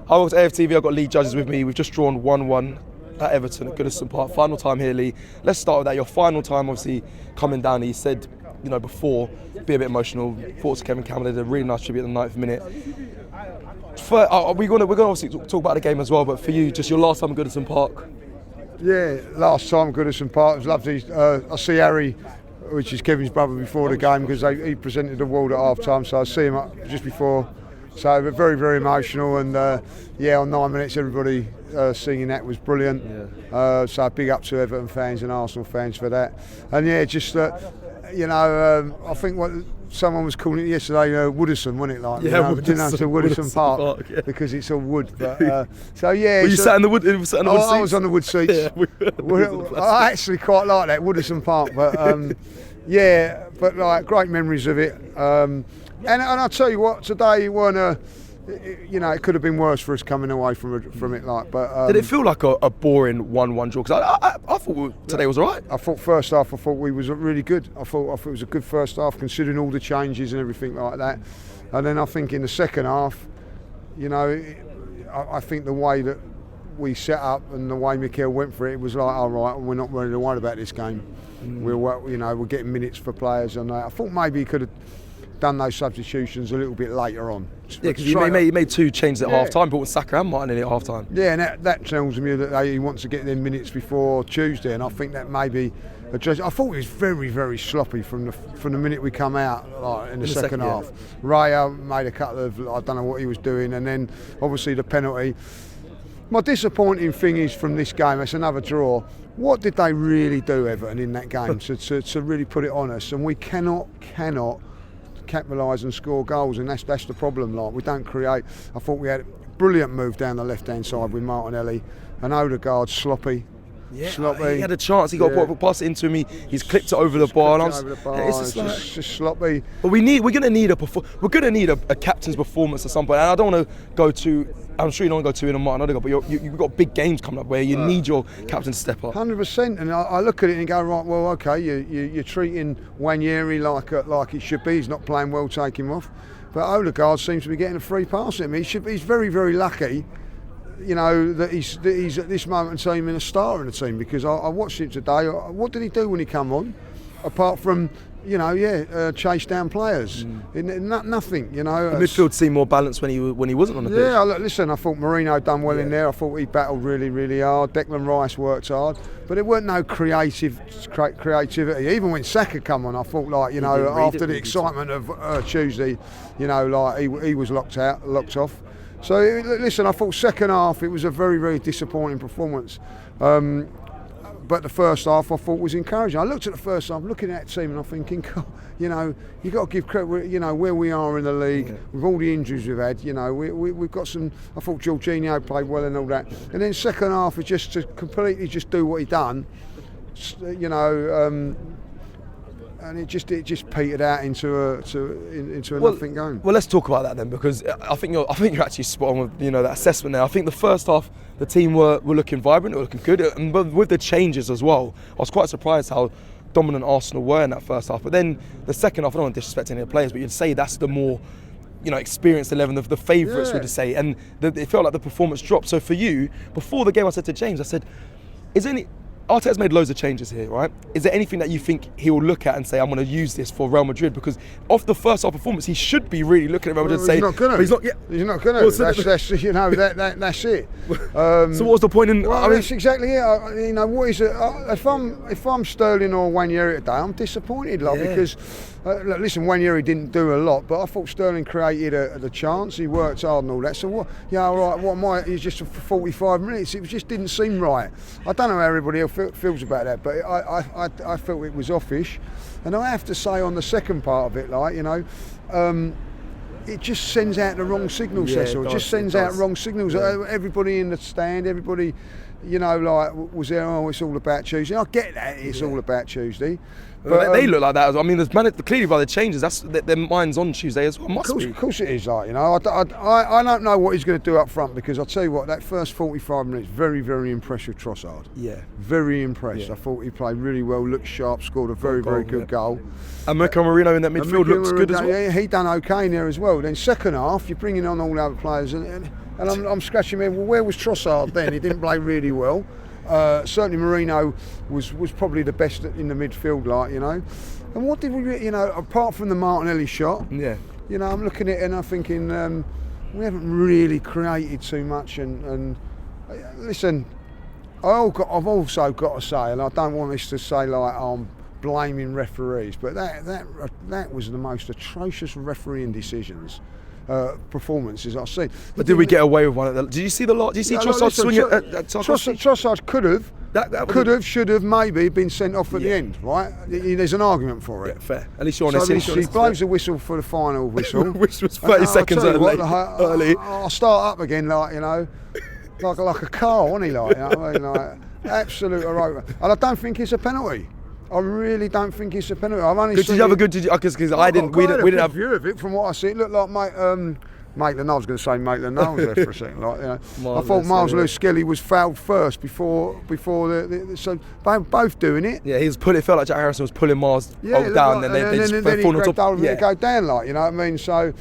I was AFTV, I've got Lee Judges with me. We've just drawn 1-1 at Everton at Goodison Park. Final time here, Lee. Let's start with that. Your final time, obviously, coming down. He said, before, be a bit emotional. Thoughts to Kevin Campbell, did a really nice tribute at the 9th minute. We're going to obviously talk about the game as well, but for you, just your last time at Goodison Park. Yeah, last time at Goodison Park. It was lovely. I see Harry, which is Kevin's brother, before the game because he presented the award at half time, so I see him just before. So very, very emotional, and on 9 minutes everybody singing that was brilliant. Yeah. So big up to Everton fans and Arsenal fans for that. And I think what someone was calling it yesterday, Woodison, wasn't it? Like, Woodison, didn't know to Woodison Park yeah. Because it's all wood. But Were you sat in the wood? I was on the wood seats. I actually quite like that Woodison Park, but but great memories of it. And I'll tell you what, today weren't it could have been worse for us coming away from it. But did it feel like a boring 1-1 draw? Because I thought today was alright. I thought first half, we was really good. I thought it was a good first half, considering all the changes and everything like that. And then I think in the second half, I think the way that we set up and the way Mikel went for it was like, all right, we're not really worried about this game. We're getting minutes for players and that. I thought maybe he could have done those substitutions a little bit later on. Yeah, because he made 2 changes at half time, but with Saka and Martin in at half time. Yeah, and that tells me that he wants to get them minutes before Tuesday, and I think that maybe I thought it was very, very sloppy from the minute we come out in the second half. Yeah. Raya made a couple of, I don't know what he was doing, and then obviously the penalty. My disappointing thing is from this game, it's another draw. What did they really do, Everton, in that game to really put it on us? And we cannot capitalise and score goals, and that's the problem. We don't create. I thought we had a brilliant move down the left-hand side with Martinelli, and Odegaard sloppy. Yeah, sloppy. He had a chance. He got pass it into me. He's clipped it over the bar. It's just sloppy. But we're gonna need a captain's performance at some point. And I don't want to go too. I'm sure you don't want to go too in on Martin Odegaard, but you've got big games coming up where you need your captain to step up. 100%. And I look at it and go, right, well, okay, you're treating Wanyeri like it should be. He's not playing well, take him off. But Odegaard seems to be getting a free pass at him. He's very, very lucky. That he's at this moment in time in a star in the team, because I watched him today. What did he do when he come on? Apart from, chase down players. Nothing, The midfield seemed more balanced when he wasn't on the pitch. Yeah, listen, I thought Mourinho done well in there. I thought he battled really, really hard. Declan Rice worked hard. But there weren't no creativity. Even when Saka come on, I thought, after the excitement of Tuesday, he was locked off. So, listen, I thought second half it was a very, very disappointing performance. But the first half I thought was encouraging. I looked at the first half, looking at that team, and I'm thinking, you've got to give credit, where we are in the league, with all the injuries we've had, we've got some. I thought Jorginho played well and all that. And then second half was just to completely just do what he done, and it just petered out into a nothing game. Well, let's talk about that then, because I think you're actually spot on with that assessment there. I think the first half the team were looking vibrant, they were looking good, and with the changes as well, I was quite surprised how dominant Arsenal were in that first half. But then the second half, I don't want to disrespect any of the players, but you'd say that's the more experienced 11, the favourites, would you say, and it felt like the performance dropped. So for you, before the game, I said to James, I said, Arteta's made loads of changes here, right? Is there anything that you think he'll look at and say, I'm going to use this for Real Madrid? Because off the first half performance, he should be really looking at Real Madrid and saying, he's not going to. He's not going to. That's it. So what was the point in? That's exactly it. What is it? If I'm Sterling or Wanyeri today, I'm disappointed, because. Listen, Wanyeri didn't do a lot, but I thought Sterling created a chance. He worked hard and all that. So what? Yeah, all right. What am I? He's just for 45 minutes. It just didn't seem right. I don't know how everybody else feels about that, but I felt it was offish. And I have to say, on the second part of it, it just sends out the wrong signals. Cecil. It just sends out wrong signals. Yeah. Everybody in the stand, everybody, was there. Oh, it's all about Tuesday. I get that. It's all about Tuesday. But they look like that. I mean, clearly by the changes, their mind's on Tuesday as well. Of course it is. I don't know what he's going to do up front, because I'll tell you what, that first 45 minutes, very, very impressed with Trossard. Yeah. Very impressed. Yeah. I thought he played really well, looked sharp, scored a very, very good goal. And Mikel Merino in that midfield looks good as well. Yeah, he done okay in there as well. Then second half, you're bringing on all the other players, and And I'm scratching my head, well, where was Trossard then? He didn't play really well. Certainly Marino was probably the best in the midfield, like, you know. And what did we, you know, apart from the Martinelli shot, Yeah. you know, I'm looking at it and I'm thinking we haven't really created too much. And listen, I've also got to say, and I don't want this to say like I'm blaming referees, but that was the most atrocious refereeing decisions. Performances I've seen. But did we get away with one of them? Did you see the lot? Did you see Trossard swing it at Tarkowski? Trossard could have, That was should have, maybe been sent off at the end, right? There's an argument for it. Yeah, fair. At least you're honest. So he blows the whistle for the final whistle. Which was 30 seconds early. I'll start up again, like, you know, like a car, wasn't he? Like, you know what I mean? Like, absolute heroic. And I don't think it's a penalty. I really don't think it's a penalty. I've only Did you have a good? Because I didn't. We didn't have view of it from what I see. It looked like Maitland. I was going to say Maitland Knowles there for a second. Like, you know, I thought Miles Lewis-Skelly was fouled first before so both doing it. Yeah, he was pulling. It felt like Jack Harrison was pulling Miles down, and then they just fall on top. Yeah, go down, like, you know what I mean. So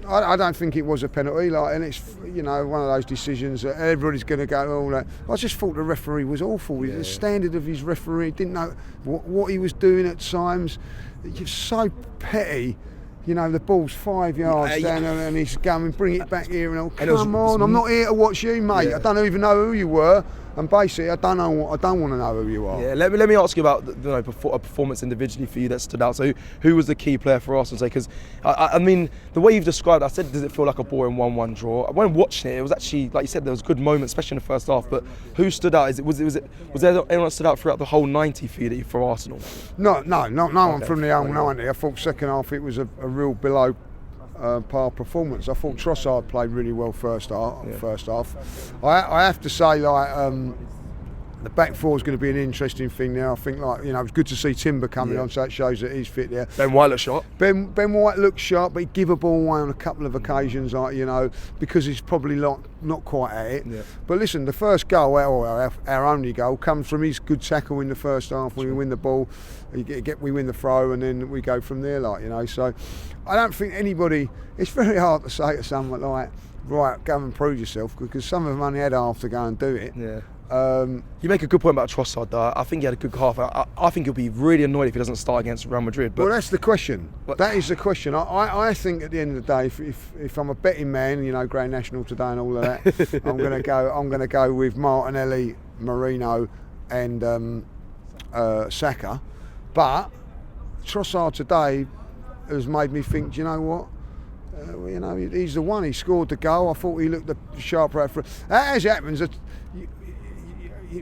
I don't think it was a penalty. Like, and it's, you know, one of those decisions that everybody's going to go all that. I just thought the referee was awful. The standard of his referee, didn't know what he was doing at times. It's so petty. You know, the ball's 5 yards down and he's going, bring it back here, and come on, I'm not here to watch you, mate. I don't even know who you were, and basically I don't want to know who you are. Yeah, let me ask you about a performance individually for you that stood out. So who was the key player for Arsenal? Because I mean, the way you've described it, I said, does it feel like a boring 1-1 draw? When watching it was actually, like you said, there was good moments, especially in the first half. But who stood out? Was there anyone that stood out throughout the whole 90 for Arsenal? No one from the whole 90. I thought second half it was a real below par performance. I thought Trossard played really well first half. I have to say, like, the back four is going to be an interesting thing now. I think, like, you know, it's good to see Timber coming on, so it shows that he's fit there. Ben White looked sharp. Ben White looked sharp, but he gave a ball away on a couple of occasions, like, you know, because he's probably not quite at it. Yeah. But listen, the first goal, our only goal, comes from his good tackle in the first half when we win the ball. We win the throw, and then we go from there, like, you know. So I don't think anybody. It's very hard to say to someone like, right, go and prove yourself, because some of them only had half to go and do it. Yeah. You make a good point about Trossard, though. I think he had a good half. I think he'll be really annoyed if he doesn't start against Real Madrid. But well, that's the question. That is the question. I think at the end of the day, if I'm a betting man, you know, Grand National today and all of that, I'm going to go with Martinelli, Marino, and Saka. But Trossard today has made me think, do you know what? You know, he's the one. He scored the goal. I thought he looked the sharper out for. As it happens,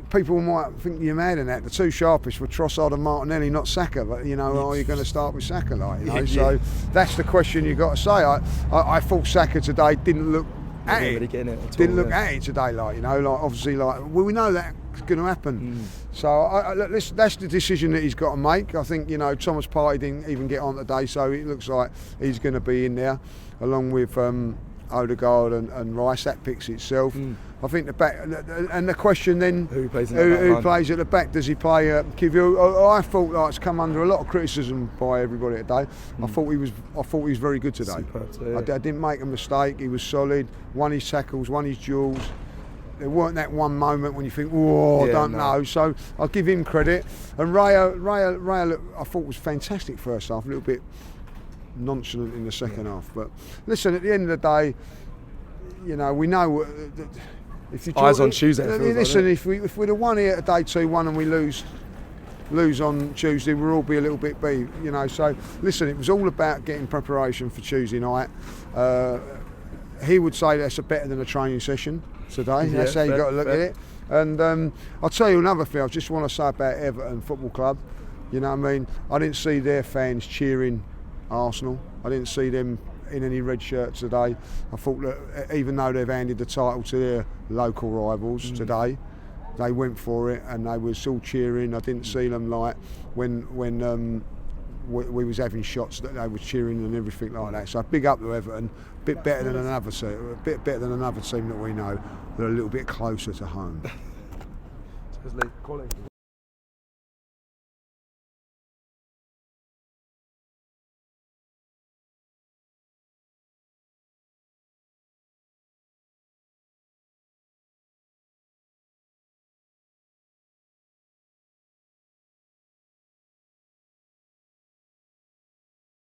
people might think you're mad in that. The two sharpest were Trossard and Martinelli, not Saka. But, you know, are you going to start with Saka? Like, you know, so that's the question you've got to say. I thought Saka today didn't look at it. Didn't look at it today, like, you know, like, obviously, like, well, we know that's going to happen. So that's the decision that he's got to make. I think, you know, Thomas Partey didn't even get on today, so it looks like he's going to be in there along with Odegaard and Rice. That picks itself. I think the back, and the question then, who plays at the back? Does he play Kivior? I thought like, it's come under a lot of criticism by everybody today. I thought he was very good today. Superb, I didn't make a mistake. He was solid. Won his tackles, won his duels. There weren't that one moment when you think, I don't know. So I'll give him credit. And Raya, I thought was fantastic first half. A little bit nonchalant in the second half. But listen, at the end of the day, you know, we know that if you eyes on Tuesday. Listen, like, if we'd have won here today 2-1 and we lose on Tuesday, we'll all be a little bit beat, you know. So listen, it was all about getting preparation for Tuesday night. He would say that's better than a training session today. That's how you got to look at it. And I'll tell you another thing. I just want to say about Everton Football Club. You know what I mean? I didn't see their fans cheering Arsenal. I didn't see them in any red shirts today. I thought that even though they've handed the title to their local rivals today, they went for it and they were still cheering. I didn't see them like when we was having shots that they were cheering and everything like that. So big up to Everton. A bit better than another team that we know. They're a little bit closer to home.